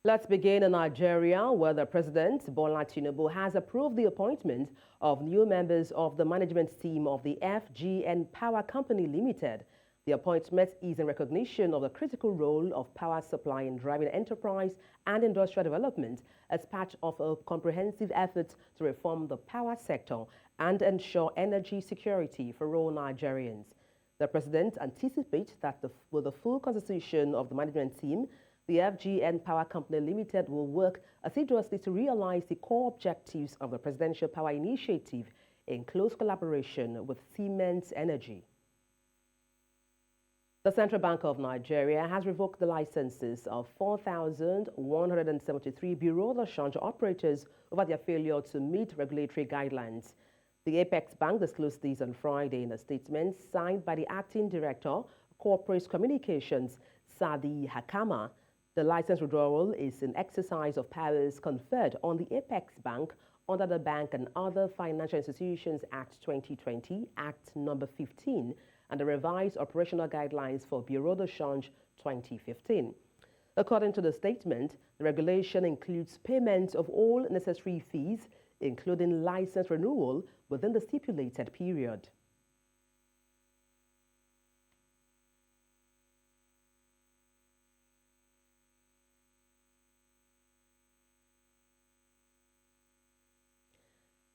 Let's begin in Nigeria, where the President, Bola Tinubu, has approved the appointment of new members of the management team of the FGN Power Company Limited. The appointment is in recognition of the critical role of power supply in driving enterprise and industrial development as part of a comprehensive effort to reform the power sector and ensure energy security for all Nigerians. The President anticipates that with the full constitution of the management team, the FGN Power Company Limited will work assiduously to realize the core objectives of the Presidential Power Initiative in close collaboration with Siemens Energy. The Central Bank of Nigeria has revoked the licenses of 4,173 bureau de change operators over their failure to meet regulatory guidelines. The Apex Bank disclosed these on Friday in a statement signed by the Acting Director, Corporate Communications, Sadi Hakama. The license withdrawal is an exercise of powers conferred on the Apex Bank under the Bank and Other Financial Institutions Act 2020, Act number 15, and the revised operational guidelines for Bureau de Change 2015. According to the statement, the regulation includes payment of all necessary fees, including license renewal, within the stipulated period.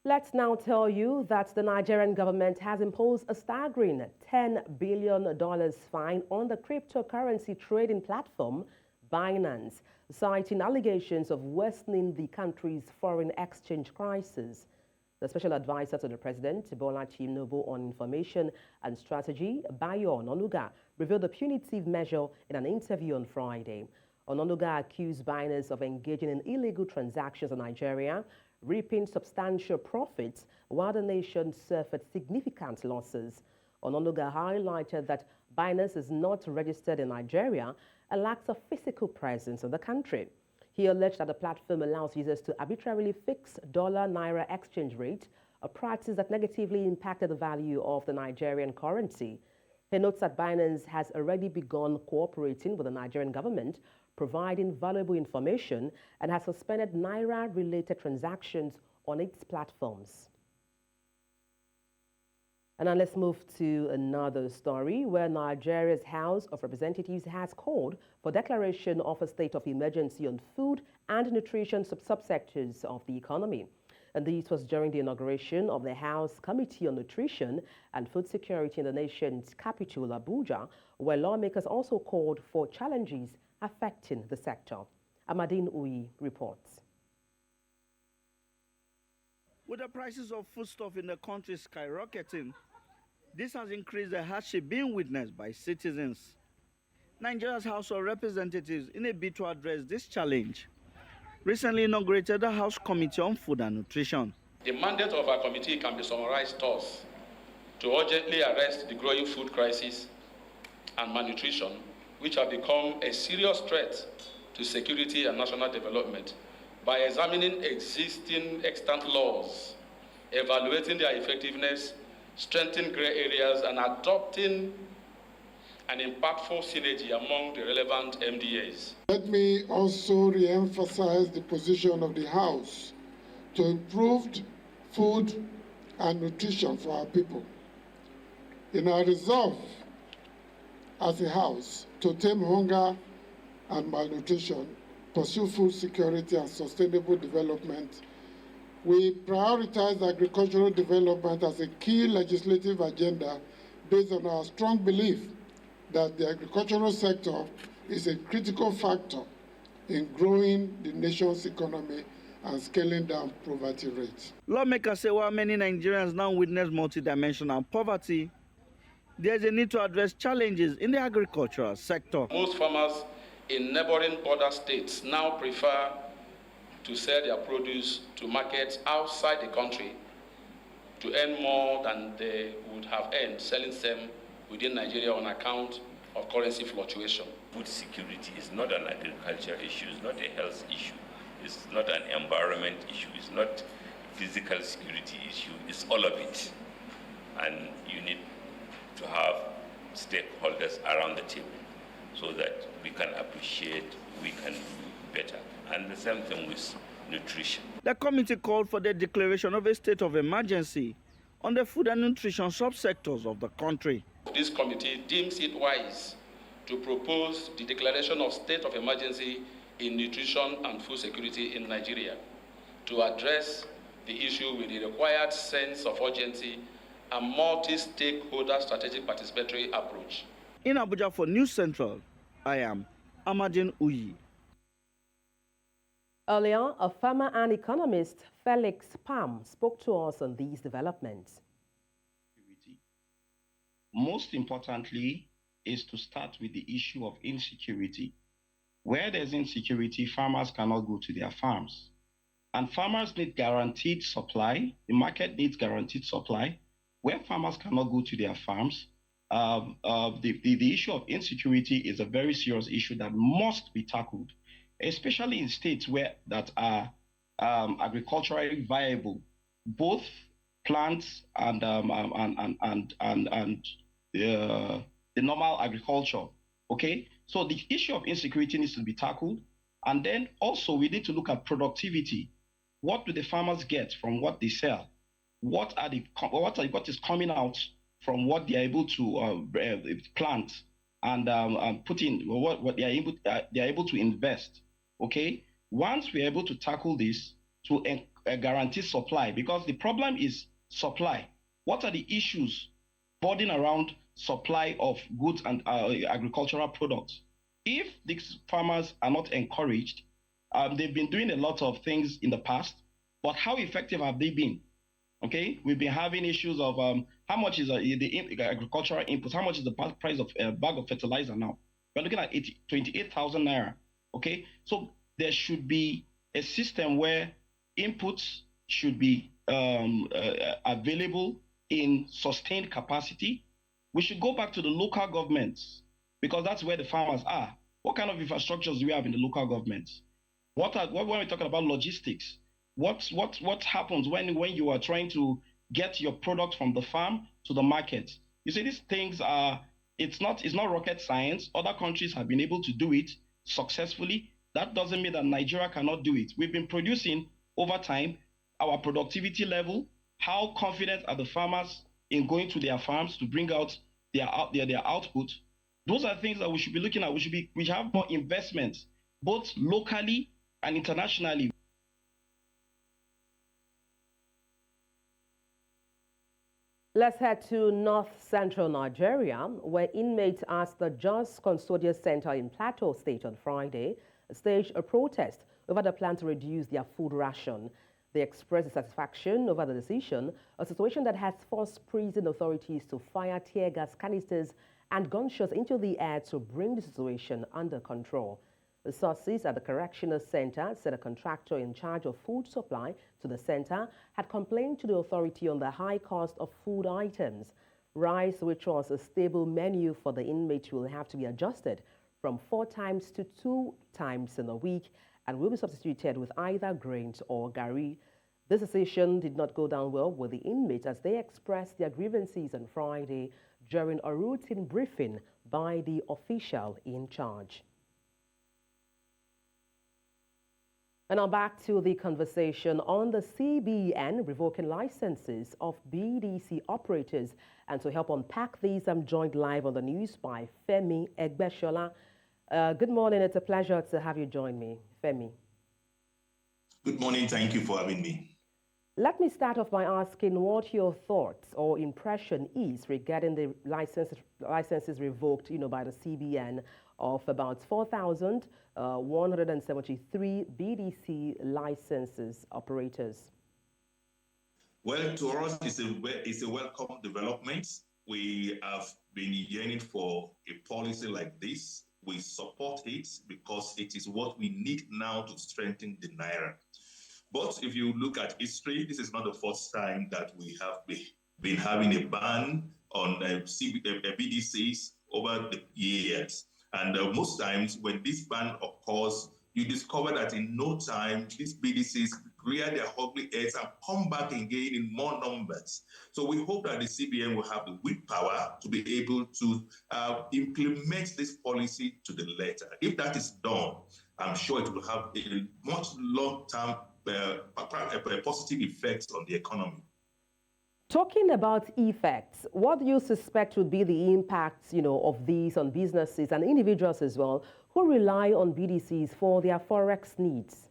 Let's now tell you that the Nigerian government has imposed a staggering $10 billion fine on the cryptocurrency trading platform Binance, citing allegations of worsening the country's foreign exchange crisis. The special advisor to the president, Bola Tinubu, on information and strategy, Bayo Ononuga, revealed the punitive measure in an interview on Friday. Ononuga accused Binance of engaging in illegal transactions in Nigeria, reaping substantial profits while the nation suffered significant losses. Ononuga highlighted that Binance is not registered in Nigeria and lacks a physical presence in the country. He alleged that the platform allows users to arbitrarily fix dollar-naira exchange rate, a practice that negatively impacted the value of the Nigerian currency. He notes that Binance has already begun cooperating with the Nigerian government, providing valuable information, and has suspended Naira-related transactions on its platforms. And now let's move to another story where Nigeria's House of Representatives has called for declaration of a state of emergency on food and nutrition subsectors of the economy. And this was during the inauguration of the House Committee on Nutrition and Food Security in the nation's capital, Abuja, where lawmakers also called for challenges affecting the sector. Amadine Uyi reports. With the prices of foodstuff in the country skyrocketing, this has increased the hardship being witnessed by citizens. Nigeria's House of Representatives, in a bid to address this challenge, recently inaugurated the House Committee on Food and Nutrition. The mandate of our committee can be summarized thus: to urgently arrest the growing food crisis and malnutrition, which have become a serious threat to security and national development, by examining existing extant laws, evaluating their effectiveness, strengthening gray areas, and adopting an impactful synergy among the relevant MDAs. Let me also re-emphasize the position of the House to improve food and nutrition for our people. In our resolve as a House to tame hunger and malnutrition, pursue food security and sustainable development, we prioritize agricultural development as a key legislative agenda based on our strong belief that the agricultural sector is a critical factor in growing the nation's economy and scaling down poverty rates. Lawmakers say while many Nigerians now witness multidimensional poverty, there is a need to address challenges in the agricultural sector. Most farmers in neighboring border states now prefer to sell their produce to markets outside the country to earn more than they would have earned selling them within Nigeria on account of currency fluctuation. Food security is not an agriculture issue, it's not a health issue, it's not an environment issue, it's not a physical security issue, it's all of it. And you need to have stakeholders around the table so that we can appreciate, we can do better. And the same thing with nutrition. The committee called for the declaration of a state of emergency on the food and nutrition subsectors of the country. This committee deems it wise to propose the declaration of state of emergency in nutrition and food security in Nigeria to address the issue with the required sense of urgency and multi-stakeholder strategic participatory approach. In Abuja for News Central, I am Amadin Uyi. Earlier, a farmer and economist, Felix Pam, spoke to us on these developments. Most importantly is to start with the issue of insecurity. Where there's insecurity, farmers cannot go to their farms. And farmers need guaranteed supply. The market needs guaranteed supply. Where farmers cannot go to their farms, the issue of insecurity is a very serious issue that must be tackled, especially in states where that are agriculturally viable, both plants and the normal agriculture. Okay, so the issue of insecurity needs to be tackled, and then also we need to look at productivity. What do the farmers get from what they sell? What is coming out from what they are able to plant and put in? What they are able to invest. Okay, once we are able to tackle this to guarantee supply, because the problem is supply. What are the issues burden around supply of goods and agricultural products? If these farmers are not encouraged, they've been doing a lot of things in the past, but how effective have they been? Okay, we've been having issues of how much is the agricultural inputs, how much is the price of a bag of fertilizer now? We're looking at 28,000 naira. Okay, so there should be a system where inputs should be available in sustained capacity. We should go back to the local governments because that's where the farmers are. What kind of infrastructures do we have in the local governments? When we're talking about logistics, what happens when you are trying to get your product from the farm to the market? You see, these things it's not rocket science. Other countries have been able to do it successfully. That doesn't mean that Nigeria cannot do it. We've been producing over time. Our productivity level, how confident are the farmers in going to their farms to bring out their output? Those are things that we should be looking at. We should have more investments, both locally and internationally. Let's head to north-central Nigeria, where inmates asked the Jos Custodial Center in Plateau State on Friday staged a protest over the plan to reduce their food ration. They expressed dissatisfaction over the decision, a situation that has forced prison authorities to fire tear gas canisters and gunshots into the air to bring the situation under control. The sources at the Correctional Center said a contractor in charge of food supply to the center had complained to the authority on the high cost of food items. Rice, which was a stable menu for the inmates, will have to be adjusted from 4 times to 2 times in a week and will be substituted with either grains or gari. This decision did not go down well with the inmates as they expressed their grievances on Friday during a routine briefing by the official in charge. And now back to the conversation on the CBN revoking licenses of BDC operators. And to help unpack these, I'm joined live on the news by Femi Egbeshola. Good morning. It's a pleasure to have you join me, Femi. Good morning. Thank you for having me. Let me start off by asking what your thoughts or impression is regarding the licenses revoked, by the CBN of about 4,173 BDC licenses operators. Well, to us, it's a welcome development. We have been yearning for a policy like this. We support it because it is what we need now to strengthen the Naira. But if you look at history, this is not the first time that we have been having a ban on BDCs over the years. And most times when this ban occurs, you discover that in no time, these BDCs rear their ugly heads and come back again in more numbers. So we hope that the CBN will have the willpower to be able to implement this policy to the letter. If that is done, I'm sure it will have a much long-term positive effect on the economy. Talking about effects, what do you suspect would be the impacts, of these on businesses and individuals as well who rely on BDCs for their forex needs?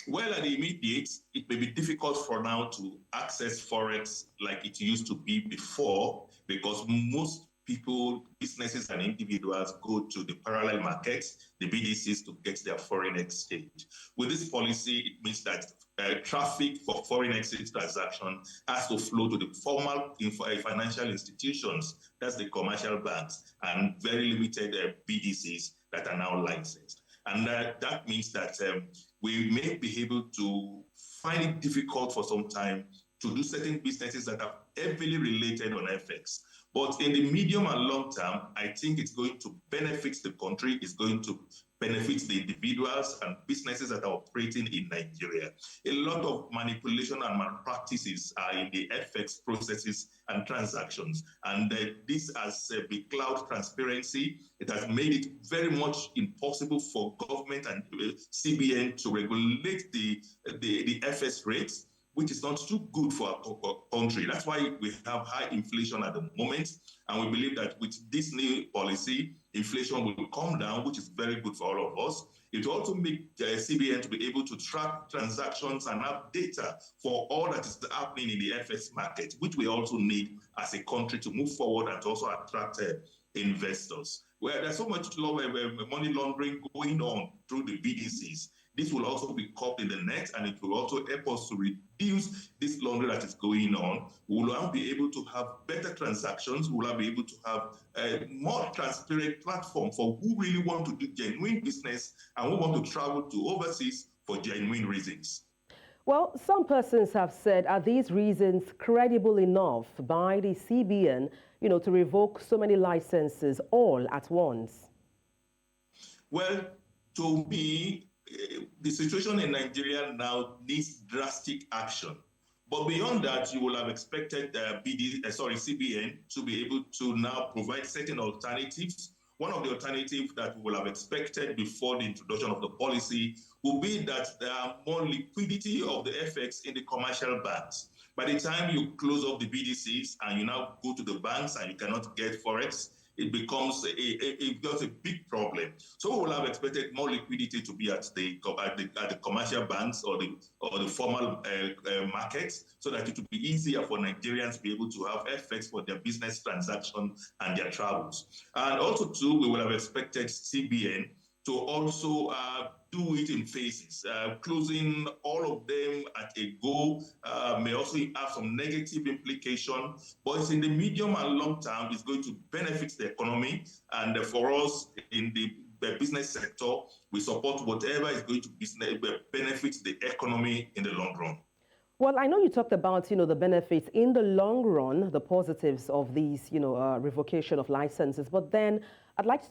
Well, at the immediate, it may be difficult for now to access forex like it used to be before, because most people, businesses and individuals go to the parallel markets, the BDCs, to get their foreign exchange. With this policy, it means that traffic for foreign exchange transaction has to flow to the formal financial institutions, that's the commercial banks, and very limited BDCs that are now licensed. And that means that we may be able to find it difficult for some time to do certain businesses that are heavily related on FX. But in the medium and long term, I think it's going to benefit the country, it's going to benefit the individuals and businesses that are operating in Nigeria. A lot of manipulation and malpractices are in the FX processes and transactions. And this has beclouded transparency. It has made it very much impossible for government and CBN to regulate the FX rates, which is not too good for our country. That's why we have high inflation at the moment. And we believe that with this new policy, inflation will come down, which is very good for all of us. It will also make CBN to be able to track transactions and have data for all that is happening in the FX market, which we also need as a country to move forward and to also attract investors. Where there's so much money laundering going on through the BDCs, this will also be caught in the net, and it will also help us to reduce this laundering that is going on. We will now be able to have better transactions. We will now be able to have a more transparent platform for who really want to do genuine business and who want to travel to overseas for genuine reasons. Well, some persons have said, are these reasons credible enough by the CBN, to revoke so many licenses all at once? Well, to me, the situation in Nigeria now needs drastic action. But beyond that, you will have expected CBN to be able to now provide certain alternatives. One of the alternatives that we will have expected before the introduction of the policy will be that there are more liquidity of the FX in the commercial banks. By the time you close off the BDCs and you now go to the banks and you cannot get forex, it becomes a big problem. So we will have expected more liquidity to be at the commercial banks or the formal markets, so that it will be easier for Nigerians to be able to have FX for their business transactions and their travels. And also, too, we will have expected CBN to also do it in phases. Closing all of them at a go may also have some negative implication, but it's in the medium and long term, it's going to benefit the economy. And for us in the business sector, we support whatever is going to benefit the economy in the long run. Well, I know you talked about, the benefits in the long run, the positives of these, revocation of licenses. But then I'd like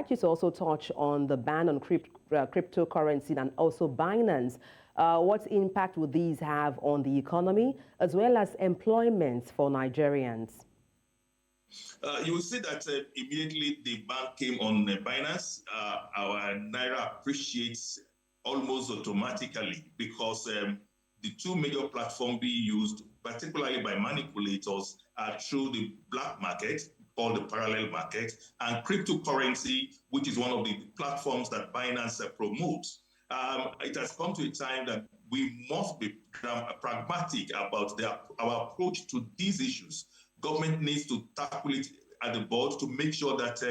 you to also touch on the ban on cryptocurrency and also Binance. What impact would these have on the economy as well as employment for Nigerians? You will see that immediately the ban came on Binance, our Naira appreciates almost automatically, because the two major platforms being used, particularly by manipulators, are through the black market, called the parallel market, and cryptocurrency, which is one of the platforms that Binance promotes. It has come to a time that we must be pragmatic about our approach to these issues. Government needs to tackle it at the board to make sure that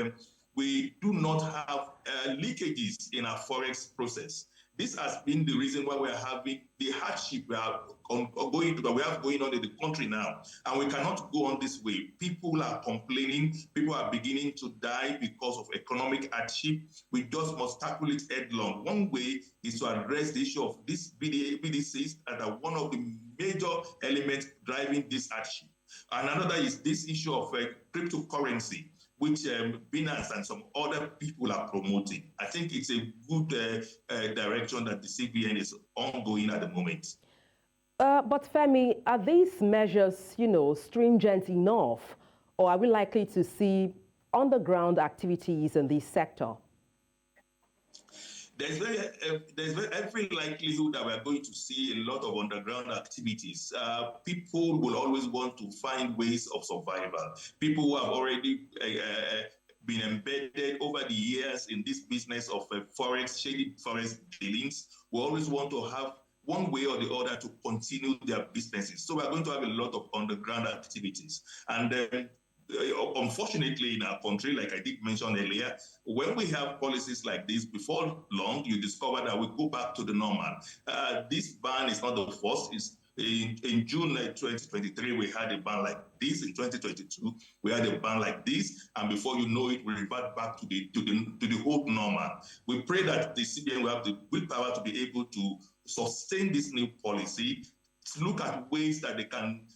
we do not have leakages in our forex process. This has been the reason why we're having the hardship we have going on in the country now. And we cannot go on this way. People are complaining. People are beginning to die because of economic hardship. We just must tackle it headlong. One way is to address the issue of these BDCs that are one of the major elements driving this hardship. And another is this issue of cryptocurrency, which Binance and some other people are promoting. I think it's a good direction that the CBN is ongoing at the moment. But Femi, are these measures, stringent enough, or are we likely to see on-the-ground activities in this sector? there's every likelihood that we're going to see a lot of underground activities. People will always want to find ways of survival. People who have already been embedded over the years in this business of shady forest dealings will always want to have one way or the other to continue their businesses. So we're going to have a lot of underground activities. And unfortunately, in our country, like I did mention earlier, when we have policies like this, before long, you discover that we go back to the normal. This ban is not the first. In June 2023, we had a ban like this. In 2022, we had a ban like this, and before you know it, we revert back to the old normal. We pray that the CBN will have the willpower to be able to sustain this new policy, to look at ways that they can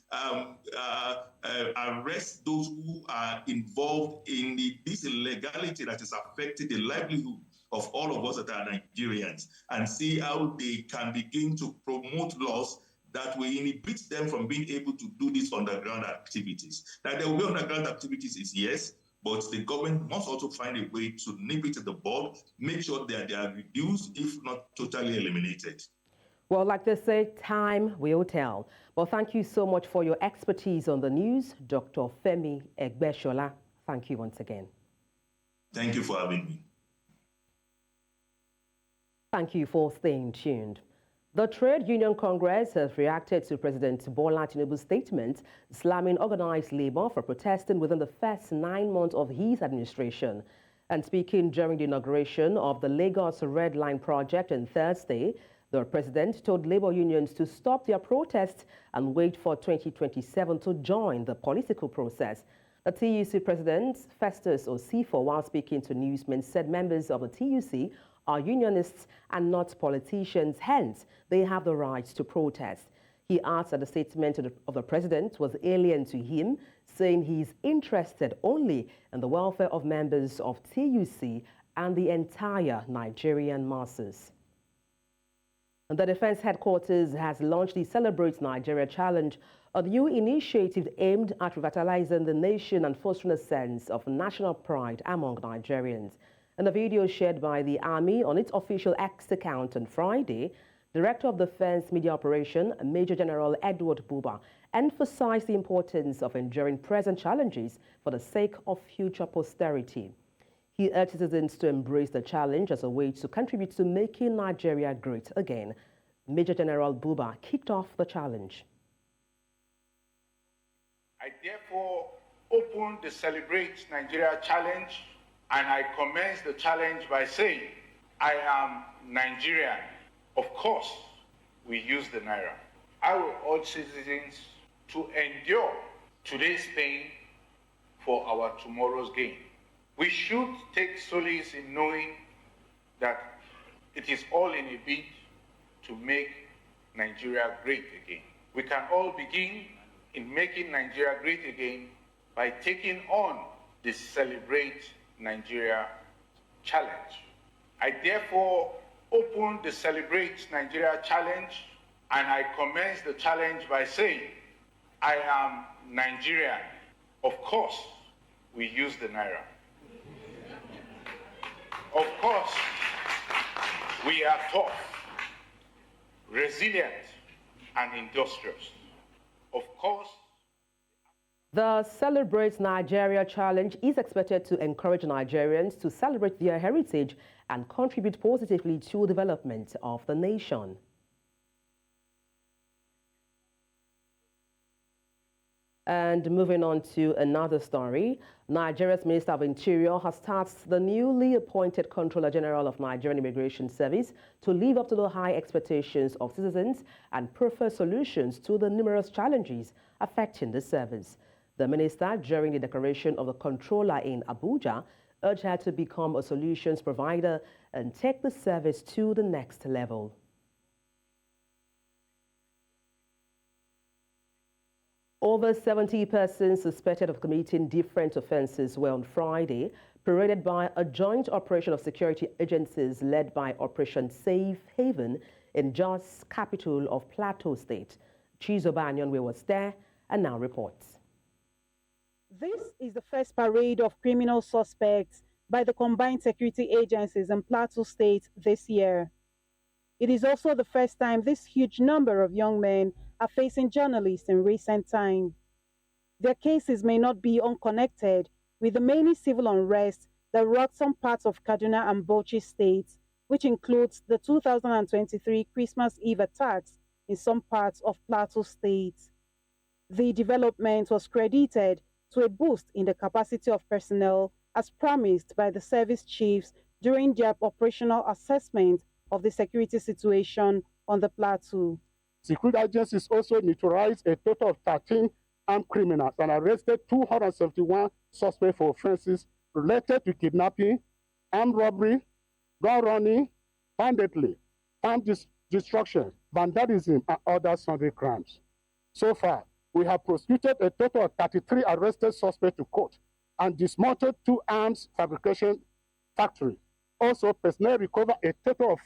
arrest those who are involved in this illegality that is affecting the livelihood of all of us that are Nigerians, and see how they can begin to promote laws that will inhibit them from being able to do these underground activities. That there will be underground activities is yes, but the government must also find a way to nip it in the bud, make sure that they are reduced, if not totally eliminated. Well, like they say, time will tell. Well, thank you so much for your expertise on the news, Dr. Femi Egbeshola. Thank you once again. Thank you for having me. Thank you for staying tuned. The Trade Union Congress has reacted to President Bola Tinubu's statement slamming organized labor for protesting within the first 9 months of his administration. And speaking during the inauguration of the Lagos Red Line project on Thursday, the president told labor unions to stop their protests and wait for 2027 to join the political process. The TUC president, Festus Osifo, while speaking to newsmen, said members of the TUC are unionists and not politicians, hence they have the right to protest. He adds that the statement of the president was alien to him, saying he's interested only in the welfare of members of TUC and the entire Nigerian masses. The Defense Headquarters has launched the Celebrate Nigeria Challenge, a new initiative aimed at revitalizing the nation and fostering a sense of national pride among Nigerians. In a video shared by the Army on its official X account on Friday, Director of Defense Media Operation, Major General Edward Buba, emphasized the importance of enduring present challenges for the sake of future posterity. He urged citizens to embrace the challenge as a way to contribute to making Nigeria great again. Major General Buba kicked off the challenge. I therefore open the Celebrate Nigeria Challenge, and I commence the challenge by saying, I am Nigerian. Of course, we use the Naira. I will urge citizens to endure today's pain for our tomorrow's gain. We should take solace in knowing that it is all in a bid to make Nigeria great again. We can all begin in making Nigeria great again by taking on the Celebrate Nigeria Challenge. I therefore open the Celebrate Nigeria Challenge, and I commence the challenge by saying, I am Nigerian. Of course, we use the Naira. Of course, we are tough, resilient, and industrious. Of course, the Celebrate Nigeria Challenge is expected to encourage Nigerians to celebrate their heritage and contribute positively to development of the nation. And moving on to another story, Nigeria's Minister of Interior has tasked the newly appointed Controller General of Nigerian Immigration Service to live up to the high expectations of citizens and prefer solutions to the numerous challenges affecting the service. The minister, during the declaration of the Controller in Abuja, urged her to become a solutions provider and take the service to the next level. Over 70 persons suspected of committing different offences were on Friday paraded by a joint operation of security agencies led by Operation Safe Haven in Jos, capital of Plateau State. Chizoba Anyonwe was there and now reports. This is the first parade of criminal suspects by the combined security agencies in Plateau State this year. It is also the first time this huge number of young men are facing journalists in recent times. Their cases may not be unconnected with the many civil unrest that rocked some parts of Kaduna and Bauchi states, which includes the 2023 Christmas Eve attacks in some parts of Plateau State. The development was credited to a boost in the capacity of personnel as promised by the service chiefs during their operational assessment of the security situation on the plateau. Security agencies also neutralized a total of 13 armed criminals and arrested 271 suspects for offenses related to kidnapping, armed robbery, gun running, banditry, farm destruction, vandalism, and other sundry crimes. So far, we have prosecuted a total of 33 arrested suspects to court and dismantled 2 arms fabrication factories. Also, personnel recovered a total of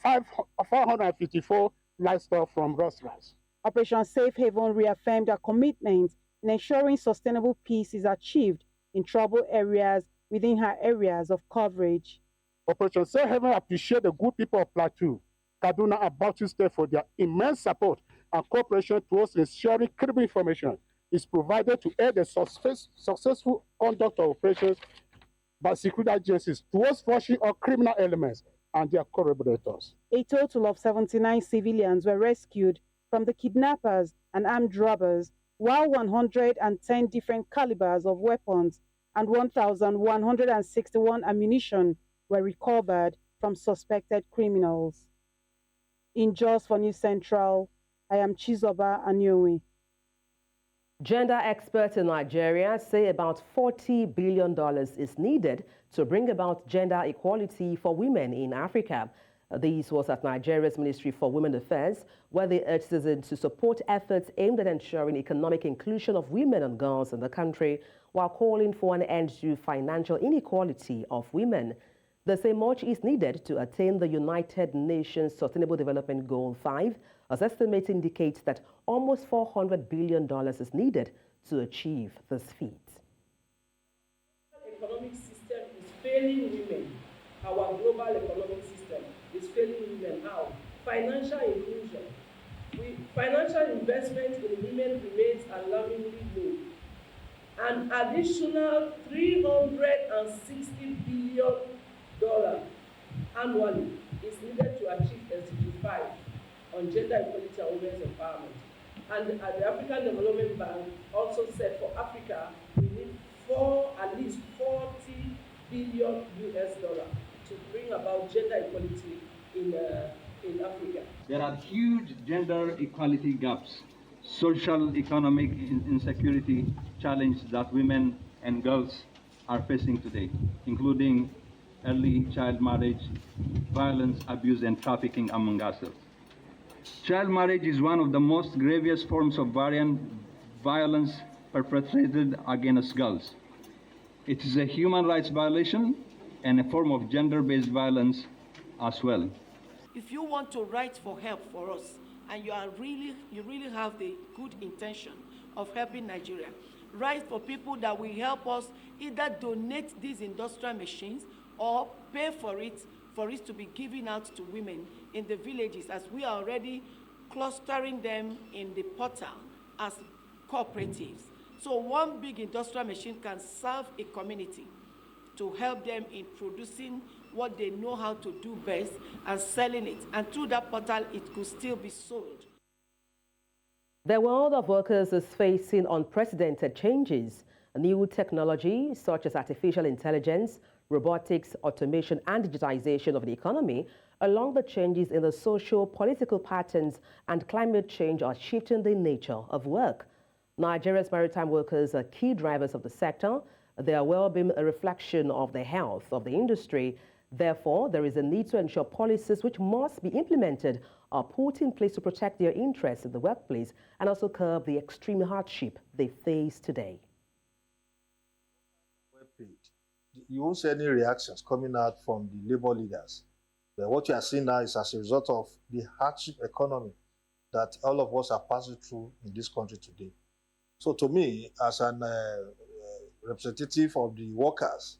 554 livestock from restaurants. Operation Safe Haven reaffirmed their commitment in ensuring sustainable peace is achieved in troubled areas within her areas of coverage. Operation Safe Haven appreciates the good people of Plateau, Kaduna, and Bauchi State for their immense support and cooperation towards ensuring critical information is provided to aid the successful conduct of operations by security agencies towards flushing of criminal elements and their collaborators. A total of 79 civilians were rescued from the kidnappers and armed robbers, while 110 different calibers of weapons and 1,161 ammunition were recovered from suspected criminals. In Jos for News Central, I am Chizoba Anyowe. Gender experts in Nigeria say about $40 billion is needed to bring about gender equality for women in Africa. This was at Nigeria's Ministry for Women Affairs, where they urged citizens to support efforts aimed at ensuring economic inclusion of women and girls in the country, while calling for an end to financial inequality of women. They say much is needed to attain the United Nations Sustainable Development Goal 5, as estimates indicate that almost $400 billion is needed to achieve this feat. The economic system is failing women. Our global economic system is failing women. How? Financial inclusion. Financial investment in women remains alarmingly low. An additional $360 billion annually is needed to achieve SDG 5 on gender equality and women's empowerment. And the African Development Bank also said for Africa, we need at least $40 billion to bring about gender equality in Africa. There are huge gender equality gaps, social, economic insecurity challenges that women and girls are facing today, including early child marriage, violence, abuse, and trafficking, among others. Child marriage is one of the most grievous forms of violence perpetrated against girls. It is a human rights violation and a form of gender-based violence as well. If you want to write for help for us, and you really have the good intention of helping Nigeria, write for people that will help us either donate these industrial machines or pay for it to be given out to women in the villages, as we are already clustering them in the portal as cooperatives. So one big industrial machine can serve a community to help them in producing what they know how to do best and selling it. And through that portal, it could still be sold. The world of workers is facing unprecedented changes. New technology, such as artificial intelligence, robotics, automation, and digitization of the economy, along the changes in the socio-political patterns and climate change, are shifting the nature of work. Nigeria's maritime workers are key drivers of the sector. Their well-being a reflection of the health of the industry. Therefore, there is a need to ensure policies which must be implemented are put in place to protect their interests in the workplace and also curb the extreme hardship they face today. You won't see any reactions coming out from the labor leaders. But what you are seeing now is as a result of the hardship economy that all of us are passing through in this country today. So to me, as an representative of the workers,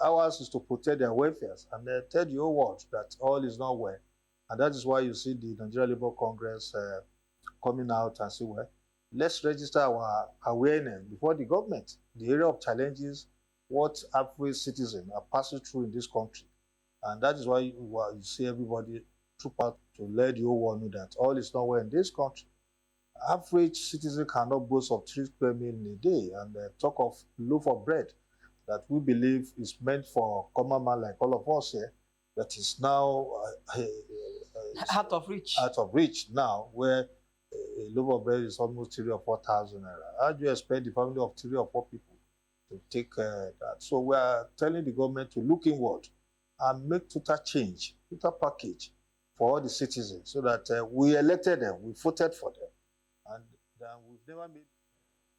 ours is to protect their welfare and tell the whole world that all is not well. And that is why you see the Nigeria Labour Congress coming out and say, well, let's register our awareness before the government, the area of challenges, what average citizens are passing through in this country. And that is why you see everybody troop out to let the whole world know that all is not well in this country. Average citizen cannot boast of 3 square meals in a day, and talk of loaf of bread that we believe is meant for common man like all of us here, that is now out of reach. Out of reach now, where a loaf of bread is almost 3,000 or 4,000 naira. How do you expect the family of 3 or 4 people to take that? So we are telling the government to look inward and make total change, total package for all the citizens, so that we elected them, we voted for them, and we've never made.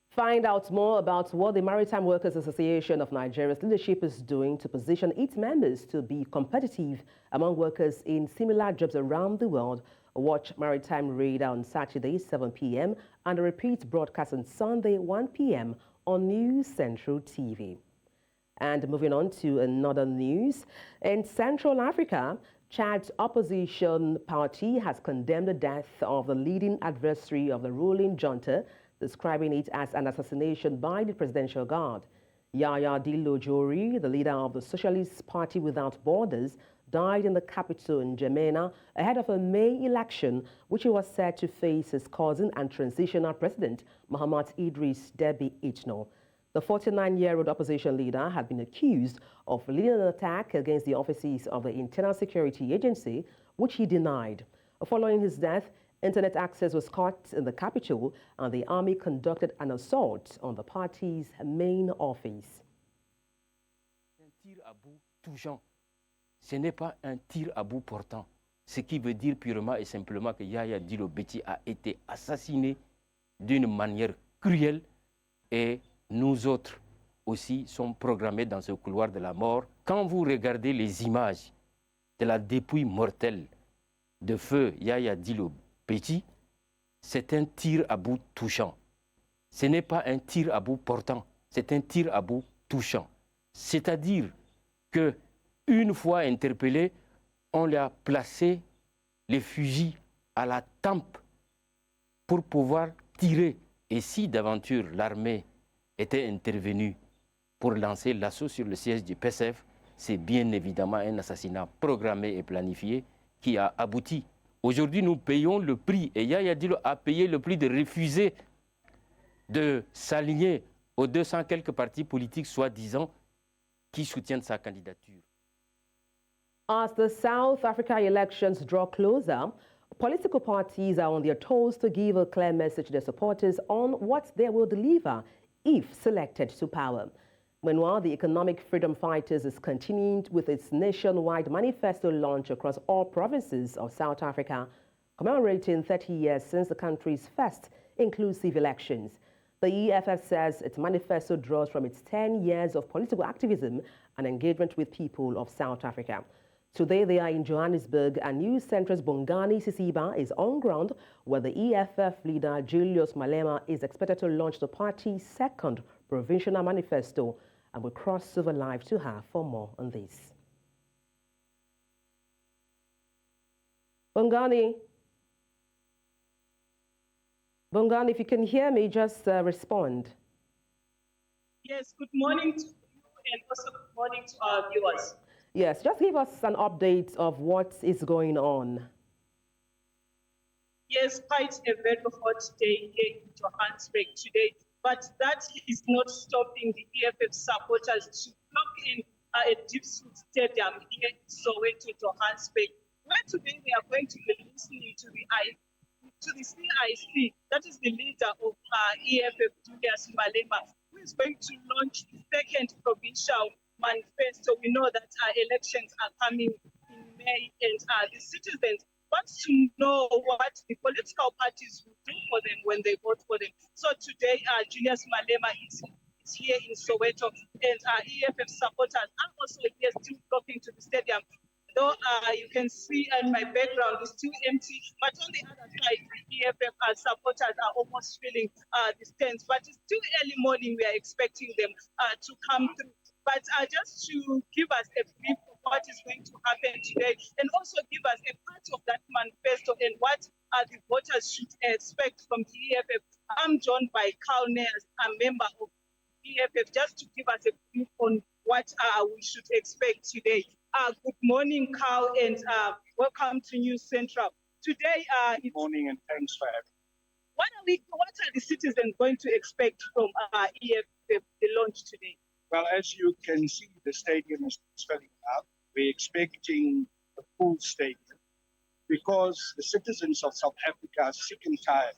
Find out more about what the Maritime Workers Association of Nigeria's leadership is doing to position its members to be competitive among workers in similar jobs around the world. Watch Maritime Radar on Saturday, 7 p.m. and a repeat broadcast on Sunday, 1 p.m. on News Central TV. And moving on to another news, in Central Africa, Chad's opposition party has condemned the death of the leading adversary of the ruling junta, describing it as an assassination by the Presidential Guard. Yaya Dillo Jori, the leader of the Socialist Party Without Borders, died in the capital in N'Djamena ahead of a May election, which he was set to face his cousin and transitional president, Muhammad Idris Deby Itno. The 49-year-old opposition leader had been accused of leading an attack against the offices of the Internal Security Agency, which he denied. Following his death, internet access was cut in the capital, and the army conducted an assault on the party's main office. Un tir à bout touchant. Ce n'est pas un tir à bout portant. Ce qui veut dire purement et simplement que Yaya Dillo Béti a été assassiné d'une manière cruelle, et nous autres aussi sommes programmés dans ce couloir de la mort. Quand vous regardez les images de la dépouille mortelle de feu Yaya Dillo Béti, c'est un tir à bout touchant. Ce n'est pas un tir à bout portant, c'est un tir à bout touchant. C'est-à-dire que une fois interpellé, on lui a placé les fusils à la tempe pour pouvoir tirer. Et si d'aventure l'armée était intervenue pour lancer l'assaut sur le siège du PSF, c'est bien évidemment un assassinat programmé et planifié qui a abouti. Aujourd'hui, nous payons le prix, et Yaya Dillo a payé le prix de refuser de s'aligner aux 200 quelques partis politiques, soi-disant, qui soutiennent sa candidature. As the South Africa elections draw closer, political parties are on their toes to give a clear message to their supporters on what they will deliver if selected to power. Meanwhile, the Economic Freedom Fighters is continuing with its nationwide manifesto launch across all provinces of South Africa, commemorating 30 years since the country's first inclusive elections. The EFF says its manifesto draws from its 10 years of political activism and engagement with people of South Africa. Today, they are in Johannesburg, and News Centre's Bongani Sisiba is on ground, where the EFF leader Julius Malema is expected to launch the party's second provincial manifesto, and we'll cross over live to her for more on this. Bongani, if you can hear me, just respond. Yes, good morning to you, and also good morning to our viewers. Yes, just give us an update of what is going on. Yes, quite a very hot day here in Johannesburg today, but that is not stopping the EFF supporters to block in a Deep Soup Stadium here in Soweto, Johannesburg, where today we are going to be listening to the CIC, that is the leader of EFF, Julius Malema, who is going to launch the second provincial manifesto. We know that elections are coming in May, and the citizens want to know what the political parties will do for them when they vote for them. So today, Julius Malema is here in Soweto, and EFF supporters are also here still talking to the stadium. Though you can see in my background is still empty, but on the other side, the EFF supporters are almost filling the stands. But it's still early morning. We are expecting them to come through. But just to give us a brief of what is going to happen today, and also give us a part of that manifesto and what the voters should expect from the EFF. I'm joined by Carl Nayers, a member of EFF, just to give us a brief on what we should expect today. Good morning, Carl, and welcome to News Central. Today, good morning, and thanks for having me. What are the citizens going to expect from EFF, the launch today? Well, as you can see, the stadium is filling up. We're expecting a full stadium because the citizens of South Africa are sick and tired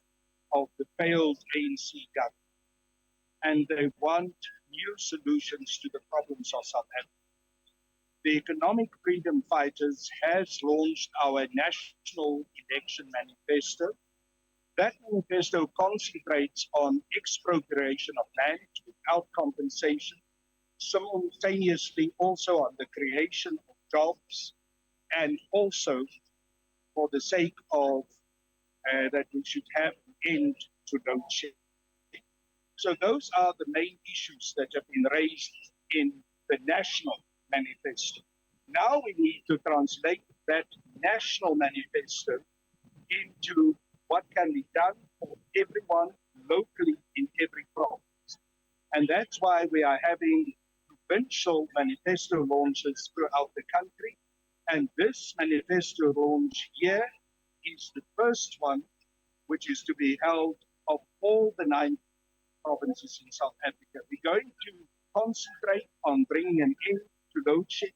of the failed ANC government, and they want new solutions to the problems of South Africa. The Economic Freedom Fighters has launched our National Election Manifesto. That manifesto concentrates on expropriation of land without compensation, simultaneously also on the creation of jobs, and also for the sake of that we should have an end to load shedding. So those are the main issues that have been raised in the National Manifesto. Now we need to translate that National Manifesto into what can be done for everyone locally in every province. And that's why we are having provincial manifesto launches throughout the country. And this manifesto launch here is the first one, which is to be held of all the 9 provinces in South Africa. We're going to concentrate on bringing an end to load shedding,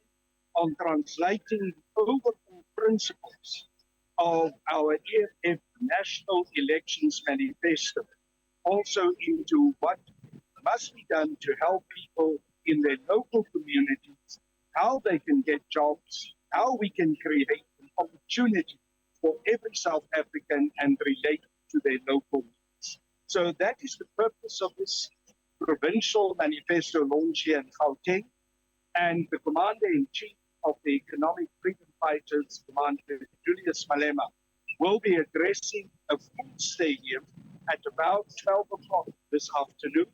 on translating the overall principles of our EFF National Elections Manifesto also into what must be done to help people in their local communities, how they can get jobs, how we can create an opportunity for every South African and relate to their local needs. So that is the purpose of this provincial manifesto launch here in Gauteng. And the Commander-in-Chief of the Economic Freedom Fighters, Commander Julius Malema, will be addressing a full stadium at about 12 o'clock this afternoon.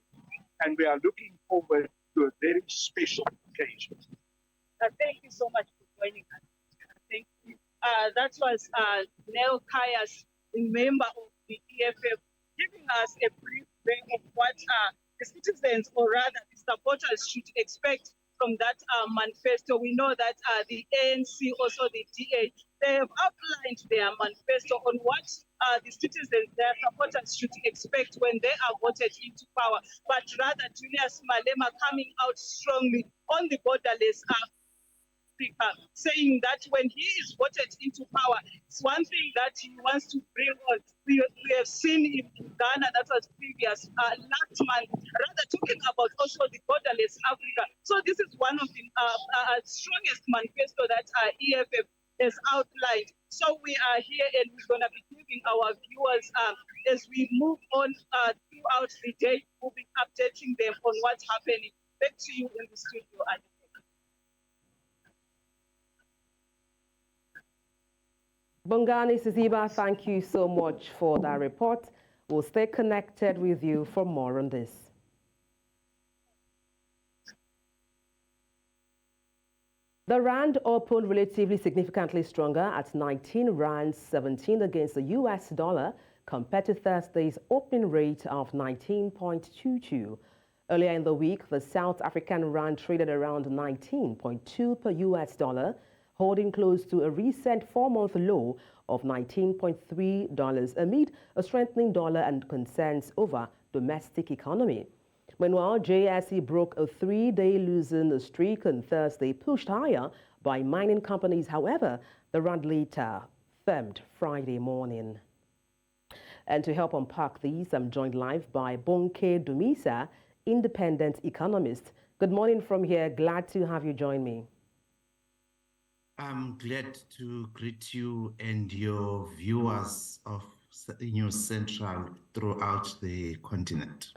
And we are looking forward to a very special occasion. Thank you so much for joining us. Thank you. That was Nel Kayas, the member of the EFF, giving us a brief way of what the citizens, or rather the supporters, should expect from that manifesto. We know that the ANC, also the DA, they have outlined their manifesto on what the citizens, their supporters, should expect when they are voted into power. But rather, Julius Malema coming out strongly on the borderless Africa, saying that when he is voted into power, it's one thing that he wants to bring on. We have seen in Ghana, that was previous, last month, rather talking about also the borderless Africa. So this is one of the strongest manifesto that EFF has outlined. So we are here and we're going to be giving our viewers, as we move on throughout the day, we'll be updating them on what's happening. Back to you in the studio, Adebola. Bongani Siziba, thank you so much for that report. We'll stay connected with you for more on this. The rand opened relatively significantly stronger at 19 rand 17 against the US dollar compared to Thursday's opening rate of 19.22. Earlier in the week, the South African rand traded around 19.2 per US dollar, holding close to a recent 4-month low of $19.3 amid a strengthening dollar and concerns over domestic economy. Meanwhile, JSE broke a 3-day losing streak on Thursday, pushed higher by mining companies. However, the rand later firmed Friday morning. And to help unpack these, I'm joined live by Bonke Dumisa, independent economist. Good morning from here. Glad to have you join me. I'm glad to greet you and your viewers of News Central throughout the continent.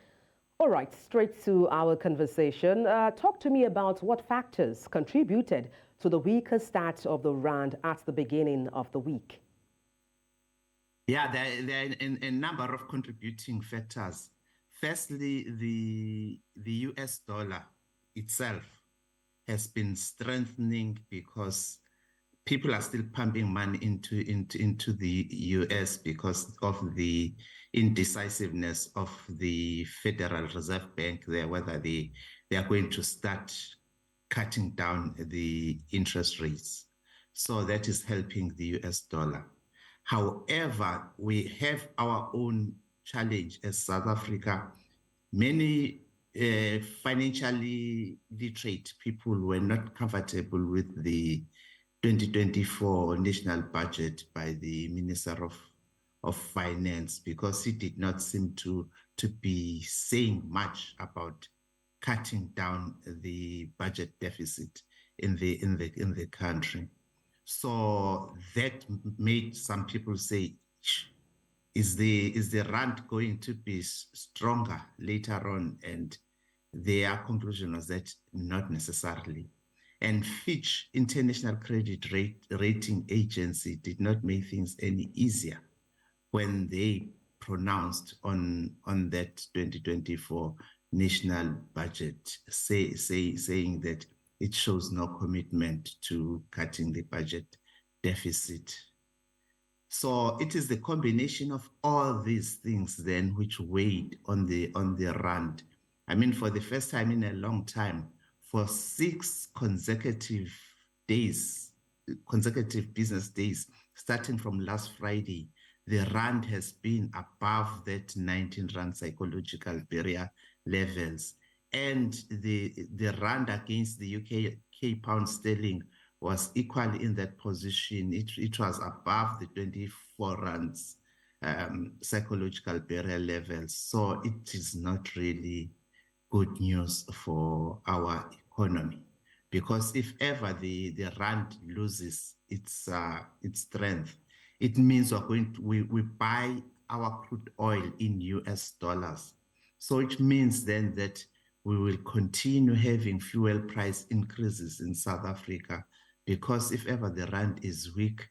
All right, straight to our conversation. Talk to me about what factors contributed to the weaker start of the rand at the beginning of the week. Yeah, there are a number of contributing factors. Firstly, the US dollar itself has been strengthening because people are still pumping money into the US because of the indecisiveness of the Federal Reserve Bank there, whether they are going to start cutting down the interest rates. So that is helping the US dollar. However, we have our own challenge as South Africa. Many financially literate people were not comfortable with the 2024 national budget by the Minister of Finance because he did not seem to be saying much about cutting down the budget deficit in the country. So that made some people say, is the rand going to be stronger later on? And their conclusion was that not necessarily. And Fitch, International Credit Rating Agency, did not make things any easier when they pronounced on that 2024 national budget, saying that it shows no commitment to cutting the budget deficit. So it is the combination of all these things then which weighed on the rand. I mean, for the first time in a long time, for 6 consecutive business days, starting from last Friday, the rand has been above that 19 rand psychological barrier levels. And the rand against the UK pound sterling was equally in that position. It was above the 24 rands psychological barrier levels. So it is not really good news for our economy, because if ever the rand loses its strength, it means we buy our crude oil in US dollars. So it means then that we will continue having fuel price increases in South Africa, because if ever the rand is weak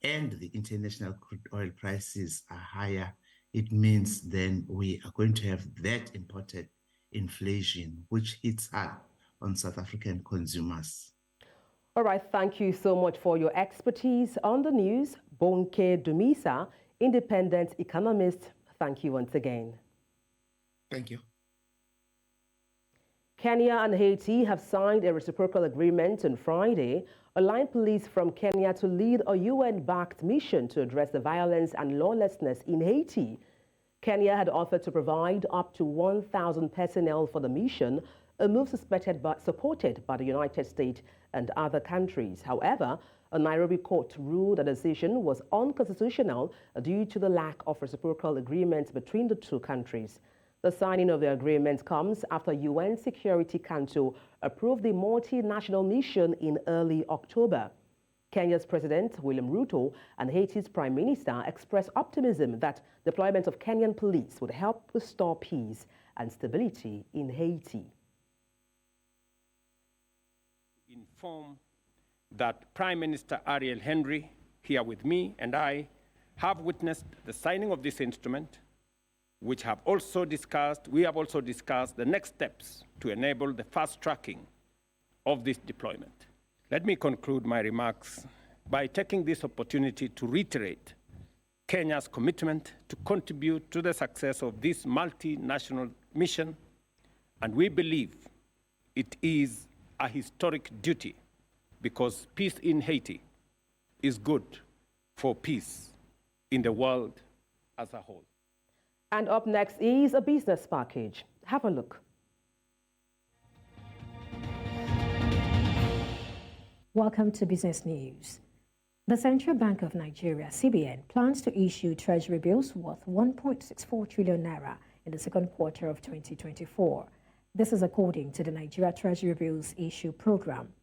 and the international crude oil prices are higher, it means then we are going to have that imported inflation, which hits hard on South African consumers. All right, thank you so much for your expertise on the news. Bonke Dumisa, independent economist, thank you once again. Thank you. Kenya and Haiti have signed a reciprocal agreement on Friday, allowing police from Kenya to lead a UN-backed mission to address the violence and lawlessness in Haiti. Kenya had offered to provide up to 1,000 personnel for the mission, a move supported by the United States and other countries. However, a Nairobi court ruled the decision was unconstitutional due to the lack of reciprocal agreements between the two countries. The signing of the agreement comes after UN Security Council approved the multinational mission in early October. Kenya's President William Ruto and Haiti's Prime Minister expressed optimism that deployment of Kenyan police would help restore peace and stability in Haiti. Inform that Prime Minister Ariel Henry, here with me, and I have witnessed the signing of this instrument, we have also discussed the next steps to enable the fast tracking of this deployment. Let me conclude my remarks by taking this opportunity to reiterate Kenya's commitment to contribute to the success of this multinational mission, and we believe it is a historic duty because peace in Haiti is good for peace in the world as a whole. And up next is a business package. Have a look. Welcome to Business News. The Central Bank of Nigeria, CBN, plans to issue treasury bills worth 1.64 trillion naira in the second quarter of 2024. This is according to the Nigeria Treasury Bills Issue Program.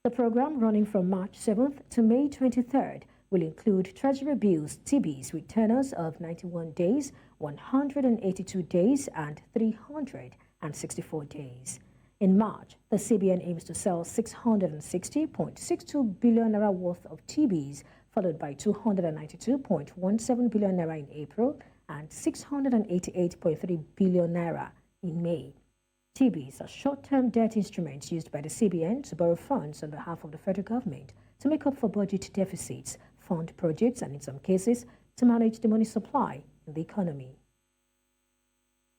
The program, running from March 7th to May 23rd, will include treasury bills TBs with tenors of 91 days, 182 days, and 364 days. In March, the CBN aims to sell 660.62 billion naira worth of TBs, followed by 292.17 billion naira in April and 688.3 billion naira in May. TBs are short-term debt instruments used by the CBN to borrow funds on behalf of the federal government to make up for budget deficits, fund projects, and in some cases, to manage the money supply in the economy.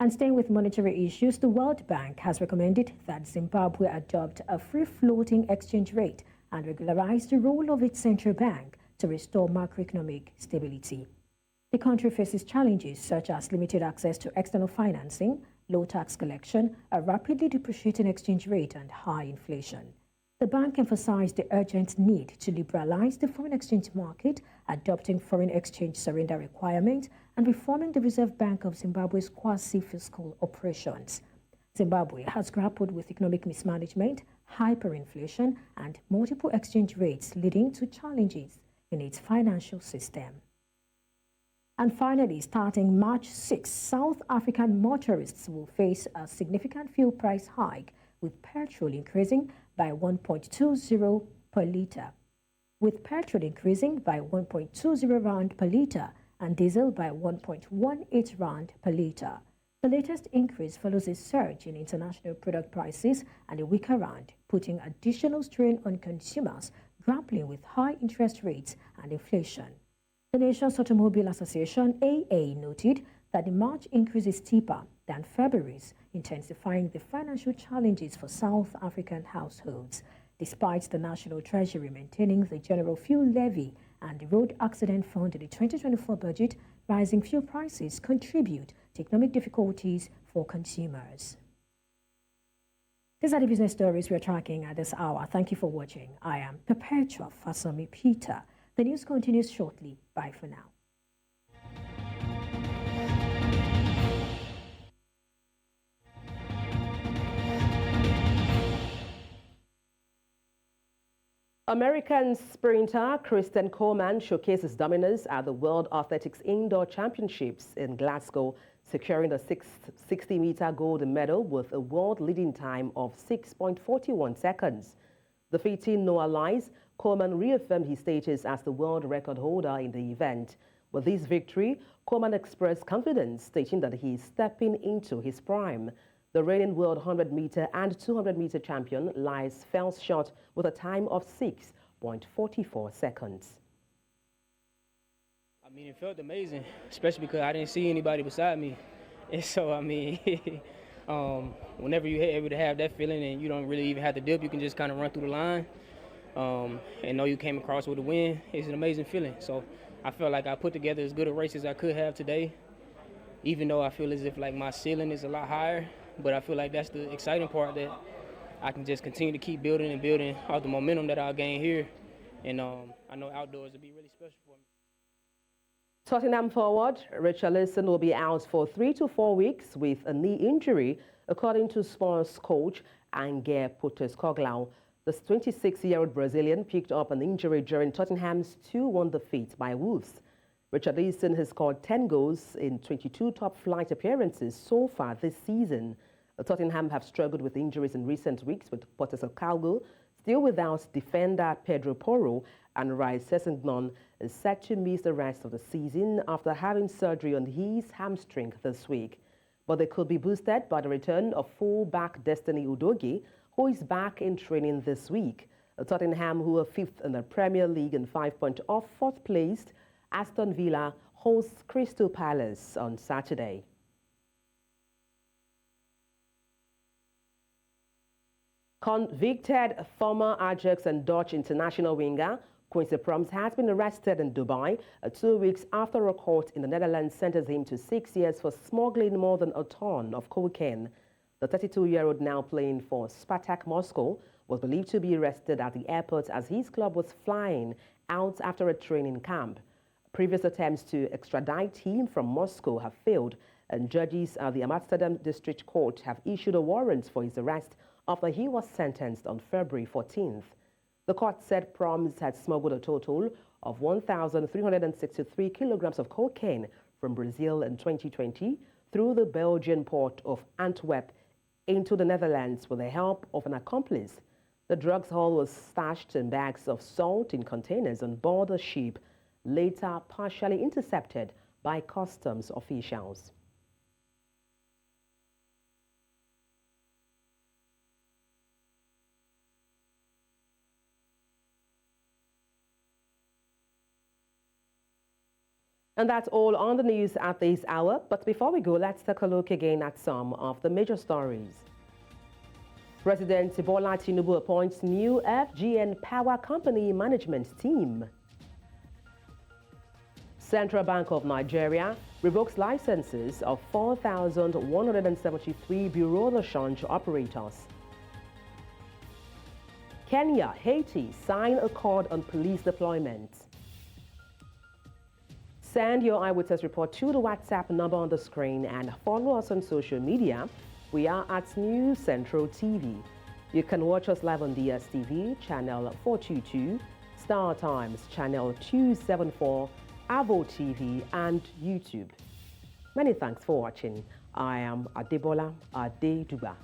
And staying with monetary issues, the World Bank has recommended that Zimbabwe adopt a free-floating exchange rate and regularize the role of its central bank to restore macroeconomic stability. The country faces challenges such as limited access to external financing, low tax collection, a rapidly depreciating exchange rate, and high inflation. The bank emphasized the urgent need to liberalize the foreign exchange market, adopting foreign exchange surrender requirements, and reforming the Reserve Bank of Zimbabwe's quasi-fiscal operations. Zimbabwe has grappled with economic mismanagement, hyperinflation, and multiple exchange rates, leading to challenges in its financial system. And finally, starting March 6, South African motorists will face a significant fuel price hike, with petrol increasing by 1.20 per litre. With petrol increasing by 1.20 rand per litre and diesel by 1.18 rand per litre. The latest increase follows a surge in international product prices and a weaker rand, putting additional strain on consumers grappling with high interest rates and inflation. The Nation's Automobile Association, AA, noted that the March increase is steeper than February's, intensifying the financial challenges for South African households. Despite the National Treasury maintaining the general fuel levy and the Road Accident Fund in the 2024 budget, rising fuel prices contribute to economic difficulties for consumers. These are the business stories we are tracking at this hour. Thank you for watching. I am Perpetua Fasami Peter. The news continues shortly. Bye for now. American sprinter Kristen Coleman showcases dominance at the World Athletics Indoor Championships in Glasgow, securing the 60-meter gold medal with a world-leading time of 6.41 seconds. Defeating Noah Lyles, Coleman reaffirmed his status as the world record holder in the event. With this victory, Coleman expressed confidence, stating that he is stepping into his prime. The reigning world 100-meter and 200-meter champion, Lyles, fell short with a time of 6.44 seconds. I mean, it felt amazing, especially because I didn't see anybody beside me. And so, I mean, whenever you're able to have that feeling and you don't really even have to dip, you can just kind of run through the line and know you came across with a win. It's an amazing feeling. So I felt like I put together as good a race as I could have today, even though I feel as if like my ceiling is a lot higher. But I feel like that's the exciting part, that I can just continue to keep building and building off the momentum that I'll gain here. And I know outdoors will be really special for me. Tottenham forward Richarlison will be out for 3 to 4 weeks with a knee injury, according to Spurs coach Ange Postecoglou. The 26-year-old Brazilian picked up an injury during Tottenham's 2-1 defeat by Wolves. Richarlison has scored 10 goals in 22 top-flight appearances so far this season. Tottenham have struggled with injuries in recent weeks, with Postecoglou still without defender Pedro Porro, and Rai Sessegnon is set to miss the rest of the season after having surgery on his hamstring this week. But they could be boosted by the return of full-back Destiny Udogie, who is back in training this week. Tottenham, who are 5th in the Premier League and 5 points off 4th placed, Aston Villa hosts Crystal Palace on Saturday. Convicted former Ajax and Dutch international winger Quincy Promes has been arrested in Dubai 2 weeks after a court in the Netherlands sentenced him to 6 years for smuggling more than a ton of cocaine. The 32-year-old, now playing for Spartak Moscow, was believed to be arrested at the airport as his club was flying out after a training camp. Previous attempts to extradite him from Moscow have failed, and judges at the Amsterdam District Court have issued a warrant for his arrest after he was sentenced on February 14th. The court said Promes had smuggled a total of 1,363 kilograms of cocaine from Brazil in 2020 through the Belgian port of Antwerp into the Netherlands with the help of an accomplice. The drugs haul was stashed in bags of salt in containers on board a ship, later partially intercepted by customs officials. And that's all on the news at this hour. But before we go, let's take a look again at some of the major stories. President Adebola Tinubu appoints new FGN Power Company management team. Central Bank of Nigeria revokes licenses of 4,173 bureau de change operators. Kenya-Haiti sign accord on police deployment. Send your eyewitness report to the WhatsApp number on the screen and follow us on social media. We are at News Central TV. You can watch us live on DSTV, channel 422, Star Times, channel 274, Avo TV, and YouTube. Many thanks for watching. I am Adebola Adedugba.